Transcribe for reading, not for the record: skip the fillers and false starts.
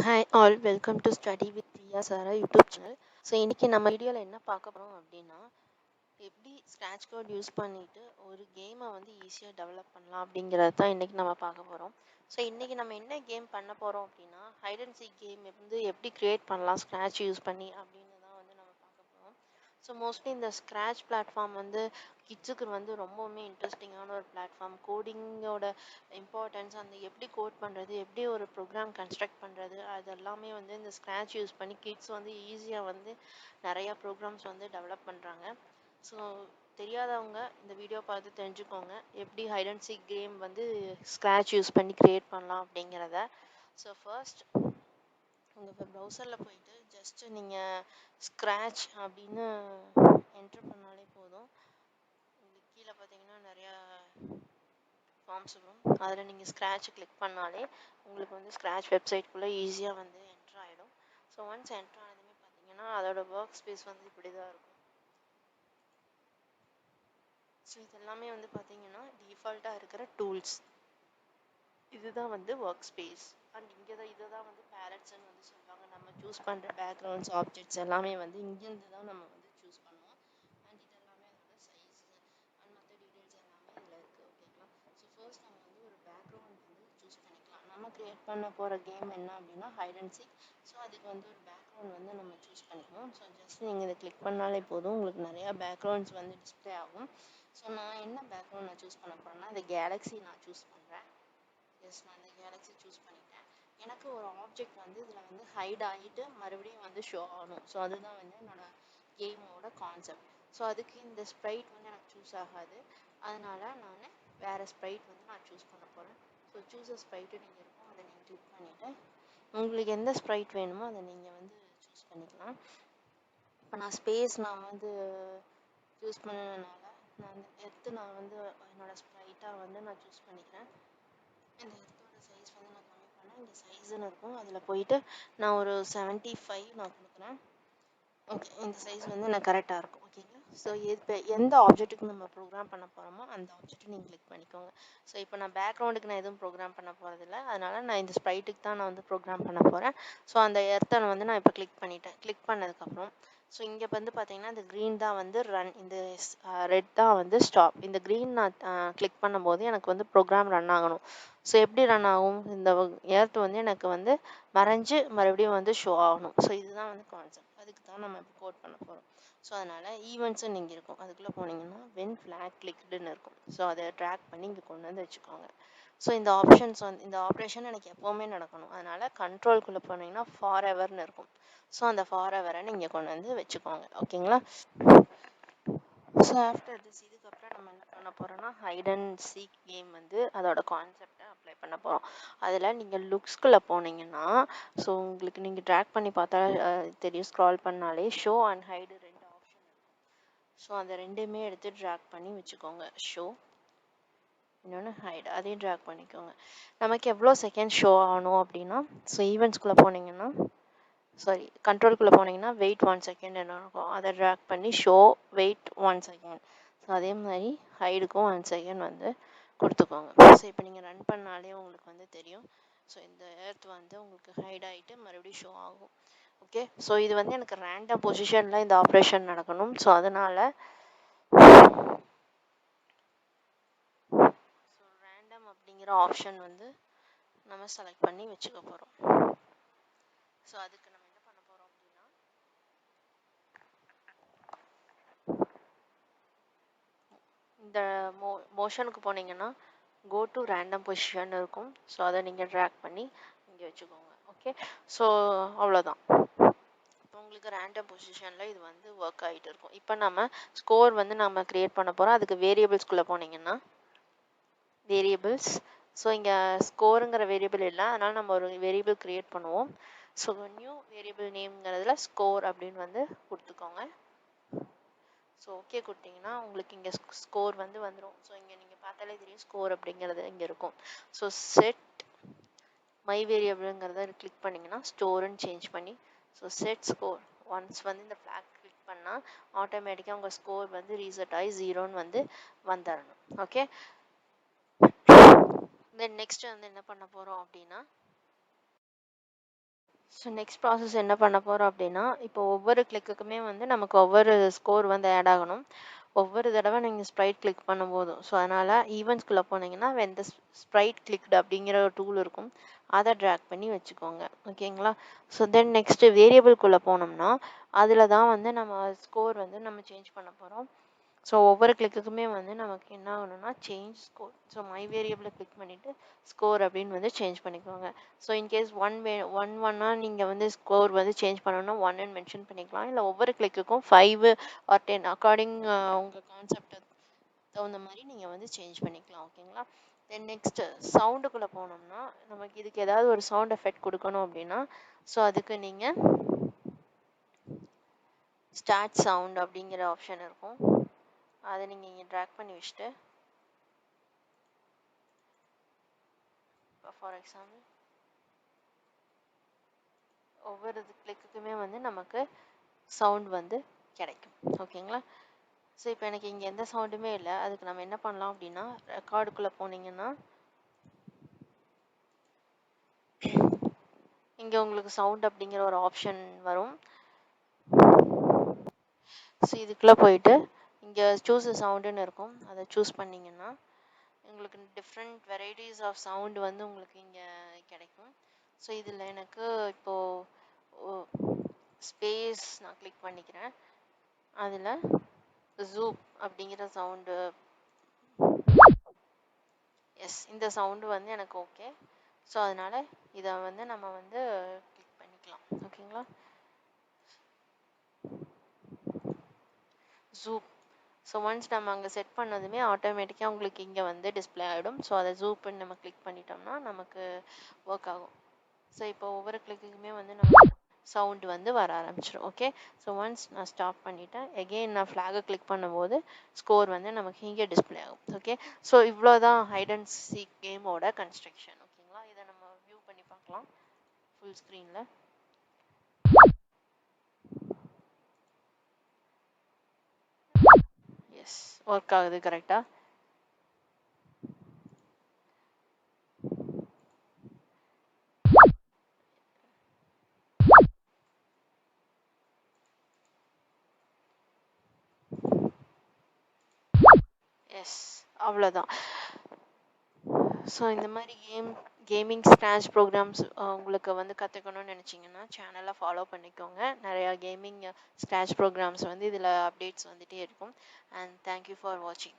Hi all, welcome to Study with Priyasara YouTube channel. So இன்றைக்கி நம்ம வீடியோவில் என்ன பார்க்க போகிறோம் அப்படின்னா எப்படி ஸ்க்ராட்ச் கோட் யூஸ் பண்ணிவிட்டு ஒரு கேமை வந்து ஈஸியாக டெவலப் பண்ணலாம் அப்படிங்கிறது தான் இன்றைக்கி நம்ம பார்க்க போகிறோம். ஸோ இன்றைக்கி நம்ம என்ன கேம் பண்ண போகிறோம் அப்படின்னா ஹைட் அண்ட் சீக் கேம் வந்து எப்படி க்ரியேட் பண்ணலாம் ஸ்க்ராட்ச் யூஸ் பண்ணி அப்படின்னு தான் வந்து நம்ம பார்க்க போகிறோம். ஸோ மோஸ்ட்லி இந்த ஸ்க்ராட்ச் பிளாட்ஃபார்ம் வந்து கிட்ஸுக்கு வந்து ரொம்பவுமே இன்ட்ரெஸ்டிங்கான ஒரு பிளாட்ஃபார்ம். கோடிங்கோட இம்பார்ட்டன்ஸ், அந்த எப்படி கோட் பண்ணுறது, எப்படி ஒரு ப்ரோக்ராம் கன்ஸ்ட்ரக்ட் பண்ணுறது, அது எல்லாமே வந்து இந்த ஸ்க்ராட்ச் யூஸ் பண்ணி கிட்ஸ் வந்து ஈஸியாக வந்து நிறையா ப்ரோக்ராம்ஸ் வந்து டெவலப் பண்ணுறாங்க. ஸோ தெரியாதவங்க இந்த வீடியோ பார்த்து தெரிஞ்சுக்கோங்க எப்படி ஹைட் அண்ட் சீக் கேம் வந்து ஸ்க்ராட்ச் யூஸ் பண்ணி க்ரியேட் பண்ணலாம் அப்படிங்கிறத. ஸோ ஃபர்ஸ்ட் உங்கள் ப்ரௌசரில் போயிட்டு ஜஸ்ட்டு நீங்கள் ஸ்க்ராட்ச் அப்படின்னு என்ட்ரு பண்ணாலே போதும். உங்களுக்கு கீழே பார்த்தீங்கன்னா நிறையா ஃபார்ம்ஸ் வரும். அதில் நீங்கள் ஸ்க்ராட்ச் கிளிக் பண்ணாலே உங்களுக்கு வந்து ஸ்க்ராட்ச் வெப்சைட்குள்ளே ஈஸியாக வந்து என்ட்ரு ஆகிடும். ஸோ ஒன்ஸ் என்ட்ரு ஆனதுமே பார்த்தீங்கன்னா அதோட ஒர்க் ஸ்பேஸ் வந்து இப்படி தான் இருக்கும். ஸோ இது எல்லாமே வந்து பார்த்தீங்கன்னா டிஃபால்ட்டாக இருக்கிற டூல்ஸ். இதுதான் வந்து ஒர்க் ஸ்பேஸ். அண்ட் இங்கே தான் இதை தான் வந்து பேலட்ஸ்ன்னு வந்து சொல்லுவாங்க. நம்ம சூஸ் பண்ணுற பேக்ரவுண்ட்ஸ், ஆப்ஜெக்ட்ஸ் எல்லாமே வந்து இங்கேருந்து தான் நம்ம வந்து சூஸ் பண்ணுவோம். அண்ட் இது எல்லாமே அதோட சைஸ் அண்ட் மற்ற டீட்டெயில்ஸ் எல்லாமே இதில் இருக்குது. ஓகேங்களா? ஸோ ஃபர்ஸ்ட் நம்ம வந்து ஒரு பேக்ரவுண்ட் வந்து சூஸ் பண்ணிக்கலாம். நம்ம க்ரியேட் பண்ண போகிற கேம் என்ன அப்படின்னா ஹைட் அண்ட் சீக். ஸோ அதுக்கு வந்து ஒரு பேக்ரவுண்ட் வந்து நம்ம சூஸ் பண்ணிக்கணும். ஸோ ஜஸ்ட் நீங்கள் இதை கிளிக் பண்ணாலே போதும், உங்களுக்கு நிறையா பேக்ரவுண்ட்ஸ் வந்து டிஸ்பிளே ஆகும். ஸோ நான் என்ன பேக்ரவுண்ட் நான் சூஸ் பண்ண போகிறேன்னா இந்த கேலக்ஸி நான் சூஸ் பண்ணுறேன். நான் இந்த கேலக்ஸி சூஸ் பண்ணிட்டேன். எனக்கு ஒரு ஆப்ஜெக்ட் வந்து இதில் வந்து ஹைட் ஆகிட்டு மறுபடியும் வந்து ஷோ ஆகணும். ஸோ அதுதான் வந்து என்னோட கேமோட கான்செப்ட். ஸோ அதுக்கு இந்த ஸ்ப்ரைட் வந்து எனக்கு சூஸ் ஆகாது. அதனால் நான் வேறு ஸ்ப்ரைட் வந்து நான் சூஸ் பண்ண போகிறேன். ஸோ சூஸ் ஸ்ப்ரைட்டு நீங்கள் இருக்கும், அதை நீங்கள் கிளிக் பண்ணிவிட்டு உங்களுக்கு எந்த ஸ்ப்ரைட் வேணுமோ அதை நீங்கள் வந்து சூஸ் பண்ணிக்கலாம். இப்போ நான் ஸ்பேஸ் நான் வந்து சூஸ் பண்ணதுனால நான் வந்து என்னோடய ஸ்ப்ரைட்டாக வந்து நான் சூஸ் பண்ணிக்கிறேன். இந்த எர்த்தோட சைஸ் வந்து நான் கம்மி பண்ணேன். இங்கே சைஸுன்னு இருக்கும், அதில் போயிட்டு நான் ஒரு 75 நான் கொடுக்குறேன். ஓகே, இந்த சைஸ் வந்து எனக்கு கரெக்டாக இருக்கும். ஓகேங்களா? ஸோ இப்போ எந்த ஆப்ஜெக்ட்டுக்கு நம்ம ப்ரோக்ராம் பண்ண போகிறோமோ அந்த ஆப்ஜெக்ட்டை நீங்கள் கிளிக் பண்ணிக்கோங்க. ஸோ இப்போ நான் பேக்ரவுண்டுக்கு நான் எதுவும் ப்ரோக்ராம் பண்ண போகிறதில்ல, அதனால் நான் இந்த ஸ்ப்ரைட்டுக்கு தான் நான் வந்து ப்ரோக்ராம் பண்ண போகிறேன். ஸோ அந்த எர்த்தனை வந்து நான் இப்போ கிளிக் பண்ணிட்டேன். கிளிக் பண்ணதுக்கப்புறம் ஸோ இங்கே வந்து பார்த்தீங்கன்னா இந்த க்ரீன் தான் வந்து ரன், இந்த ரெட் தான் வந்து ஸ்டாப். இந்த க்ரீன் நான் கிளிக் பண்ணும்போது எனக்கு வந்து ப்ரோக்ராம் ரன் ஆகணும். ஸோ எப்படி ரன் ஆகும், இந்த எர்த் வந்து எனக்கு வந்து மறைஞ்சு மறுபடியும் வந்து ஷோ ஆகணும். ஸோ இதுதான் வந்து கான்செப்ட். அதுக்கு தான் நம்ம இப்போ கோட் பண்ண போகிறோம். ஸோ அதனால் ஈவெண்ட்ஸும் நீங்கள் இருக்கும், அதுக்குள்ளே போனீங்கன்னா வென் ஃப்ளாக் கிளிக்டுன்னு இருக்கும். ஸோ அதை ட்ராக் பண்ணி இங்கே கொண்டு வந்து வச்சுக்கோங்க. ஸோ இந்த ஆப்ஷன்ஸ் வந்து இந்த ஆப்ரேஷன் எனக்கு எப்போவுமே நடக்கணும். அதனால் கண்ட்ரோல்குள்ளே போனீங்கன்னா ஃபார் எவர்னு இருக்கும். ஸோ அந்த ஃபார் எவரை நீங்கள் கொண்டு வந்து வச்சுக்கோங்க. ஓகேங்களா? ஸோ ஆஃப்டர் திஸ் இதுக்கப்புறம் நம்ம என்ன பண்ண போகிறோம்னா ஹைட் அண்ட் சீக் கேம் வந்து அதோட கான்செப்டை அப்ளை பண்ண போகிறோம். அதில் நீங்கள் லுக்ஸ்குள்ளே போனீங்கன்னா ஸோ உங்களுக்கு நீங்கள் ட்ராக் பண்ணி பார்த்தா தெரியும், ஸ்க்ரால் பண்ணாலே ஷோ அண்ட் ஹைடு 2 ஆப்ஷன் இருக்கும். ஸோ அந்த ரெண்டுமே எடுத்து ட்ராக் பண்ணி வச்சுக்கோங்க. ஷோ, இன்னொன்று ஹைடு, அதையும் ட்ராக் பண்ணிக்கோங்க. நமக்கு எவ்வளோ செகண்ட் ஷோ ஆகணும் அப்படின்னா ஸோ ஈவெண்ட்ஸ்குள்ளே போனீங்கன்னா கண்ட்ரோல்குள்ளே போனீங்கன்னா வெயிட் 1 செகண்ட் என்ன இருக்கும், அதை ட்ராக் பண்ணி ஷோ வெயிட் 1 செகண்ட். ஸோ அதே மாதிரி ஹைடுக்கும் 1 செகண்ட் வந்து கொடுத்துக்கோங்க. ஸோ இப்போ நீங்கள் ரன் பண்ணாலே உங்களுக்கு வந்து தெரியும். ஸோ இந்த எர்த் வந்து உங்களுக்கு ஹைட் ஆகிட்டு மறுபடியும் ஷோ ஆகும். ஓகே, ஸோ இது வந்து எனக்கு ரேண்டம் பொசிஷனில் இந்த ஆப்ரேஷன் நடக்கணும். ஸோ அதனால் ரேண்டம் அப்படிங்கிற ஆப்ஷன் வந்து நம்ம செலக்ட் பண்ணி வச்சுக்க போகிறோம். ஸோ அதுக்கு நம்ம என்ன பண்ண போகிறோம் அப்படின்னா இந்த மோஷனுக்கு போனீங்கன்னா கோ டு ரேண்டம் பொசிஷன் இருக்கும். ஸோ அதை நீங்கள் ட்ராக் பண்ணி இங்கே வச்சுக்கோங்க. ஓகே, ஸோ அவ்வளோதான். இப்போ உங்களுக்கு ரேண்டம் பொசிஷனில் இது வந்து ஒர்க் ஆகிட்டு இருக்கும். இப்போ நம்ம ஸ்கோர் வந்து நம்ம க்ரியேட் பண்ண போகிறோம். அதுக்கு வேரியபிள்ஸ்குள்ளே போனீங்கன்னா வேரியபிள்ஸ், ஸோ இங்கே ஸ்கோருங்கிற வேரியபிள் இல்லை, அதனால் நம்ம ஒரு வேரியபிள் க்ரியேட் பண்ணுவோம். ஸோ நியூ வேரியபிள் நேம்ங்கிறதுல ஸ்கோர் அப்படின்னு வந்து கொடுத்துக்கோங்க. ஸோ ஓகே கொடுத்தீங்கன்னா உங்களுக்கு இங்கே ஸ்கோர் வந்து வந்துடும். ஸோ இங்கே நீங்கள் பார்த்தாலே தெரியும் ஸ்கோர் அப்படிங்கிறது இங்கே இருக்கும். ஸோ செட் மை வேரியபிளுங்கிறத கிளிக் பண்ணிங்கன்னா ஸ்டோருன்னு சேஞ்ச் பண்ணி ஸோ செட் ஸ்கோர் ஒன்ஸ் வந்து இந்த ஃப்ளாக் கிளிக் பண்ணால் ஆட்டோமேட்டிக்காக உங்கள் ஸ்கோர் வந்து ரீசெட் ஆகி 0ன்னு வந்து வந்துடணும். ஓகே, தென் நெக்ஸ்ட் வந்து என்ன பண்ண போகிறோம் அப்படின்னா ஸோ நெக்ஸ்ட் ப்ராசஸ் என்ன பண்ண போகிறோம் அப்படின்னா, இப்போ ஒவ்வொரு கிளிக்குக்குமே வந்து நமக்கு ஒவ்வொரு ஸ்கோர் வந்து ஆட் ஆகணும். ஒவ்வொரு தடவை நீங்கள் ஸ்ப்ரைட் கிளிக் பண்ணும்போதும். ஸோ அதனால் ஈவெண்ட்ஸ்குள்ளே போனீங்கன்னா இந்த ஸ்ப்ரைட் கிளிக்டு அப்படிங்கிற ஒரு டூல் இருக்கும். அதை ட்ராக் பண்ணி வச்சுக்கோங்க. ஓகேங்களா? ஸோ தென் நெக்ஸ்ட்டு வேரியபிள்குள்ளே போனோம்னா அதில் தான் வந்து நம்ம ஸ்கோர் வந்து நம்ம சேஞ்ச் பண்ண போகிறோம். ஸோ ஒவ்வொரு கிளிக்குக்குமே வந்து நமக்கு என்ன ஆகணும்னா சேஞ்ச் ஸ்கோர். ஸோ மை வேரியபிளை கிளிக் பண்ணிவிட்டு ஸ்கோர் அப்படின்னு வந்து சேஞ்ச் பண்ணிக்கோங்க. ஸோ இன்கேஸ் ஒன்னா நீங்கள் வந்து ஸ்கோர் வந்து சேஞ்ச் பண்ணணும்னா 1ன்னு மென்ஷன் பண்ணிக்கலாம். இல்லை ஒவ்வொரு கிளிக்குக்கும் 5 ஆர் 10 அக்கார்டிங் உங்கள் கான்செப்ட் தகுந்த மாதிரி நீங்கள் வந்து சேஞ்ச் பண்ணிக்கலாம். ஓகேங்களா? தென் நெக்ஸ்ட்டு சவுண்டுக்குள்ளே போனோம்னா நமக்கு இதுக்கு ஏதாவது ஒரு சவுண்ட் எஃபெக்ட் கொடுக்கணும் அப்படின்னா ஸோ அதுக்கு நீங்கள் ஸ்டார்ட் சவுண்ட் அப்படிங்கிற ஆப்ஷன் இருக்கும். அதை நீங்கள் இங்கே ட்ராக் பண்ணி வச்சுட்டு ஃபார் எக்ஸாம்பிள் ஒவ்வொரு கிளிக்குக்குமே வந்து நமக்கு சவுண்ட் வந்து கிடைக்கும். ஓகேங்களா? ஸோ இப்போ எனக்கு இங்கே எந்த சவுண்டுமே இல்லை. அதுக்கு நம்ம என்ன பண்ணலாம் அப்படின்னா ரெக்கார்டுக்குள்ளே போனீங்கன்னா இங்கே உங்களுக்கு சவுண்ட் அப்படிங்கிற ஒரு ஆப்ஷன் வரும். ஸோ இதுக்குள்ளே போயிட்டு இங்கே சூஸ் சவுண்டுன்னு இருக்கும். அதை சூஸ் பண்ணிங்கன்னா உங்களுக்கு டிஃப்ரெண்ட் வெரைட்டிஸ் ஆஃப் சவுண்டு வந்து உங்களுக்கு இங்கே கிடைக்கும். ஸோ இதில் எனக்கு இப்போது ஸ்பேஸ் நான் கிளிக் பண்ணிக்கிறேன். அதில் ஜூப் அப்படிங்கிற சவுண்டு, எஸ் இந்த சவுண்டு வந்து எனக்கு ஓகே. ஸோ அதனால் இதை வந்து நம்ம வந்து கிளிக் பண்ணிக்கலாம். ஓகேங்களா? ஜூப். ஸோ ஒன்ஸ் நம்ம அங்கே செட் பண்ணதுமே ஆட்டோமேட்டிக்காக உங்களுக்கு இங்கே வந்து டிஸ்பிளே ஆகிடும். ஸோ அதை ஜூப்புன்னு நம்ம கிளிக் பண்ணிட்டோம்னா நமக்கு ஒர்க் ஆகும். ஸோ இப்போ ஒவ்வொரு கிளிக்குக்குமே வந்து நம்ம சவுண்டு வந்து வர ஆரம்பிச்சிடும். ஓகே? ஸோ ஒன்ஸ் நான் ஸ்டாப் பண்ணிவிட்டேன். எகெயின் நான் ஃப்ளாகை கிளிக் பண்ணும்போது ஸ்கோர் வந்து நமக்கு இங்கே டிஸ்பிளே ஆகும். ஓகே? ஸோ இவ்வளோ தான் ஹைட் அண்ட் சீக் கேமோட கன்ஸ்ட்ரக்ஷன். ஓகேங்களா? இதை நம்ம வியூ பண்ணி பார்க்கலாம் ஃபுல் ஸ்க்ரீனில். எஸ், ஒர்க் ஆகுது கரெக்டாக. எஸ், அவ்வளோதான். ஸோ இந்த மாதிரி கேமிங் ஸ்க்ராட்ச் ப்ரோக்ராம்ஸ் உங்களுக்கு வந்து கற்றுக்கணும்னு நினச்சிங்கன்னா சேனலை ஃபாலோ பண்ணிக்கோங்க. நிறையா கேமிங் ஸ்க்ராட்ச் ப்ரோக்ராம்ஸ் வந்து இதில் அப்டேட்ஸ் வந்துகிட்டே இருக்கும். அண்ட் தேங்க்யூ ஃபார் வாட்சிங்.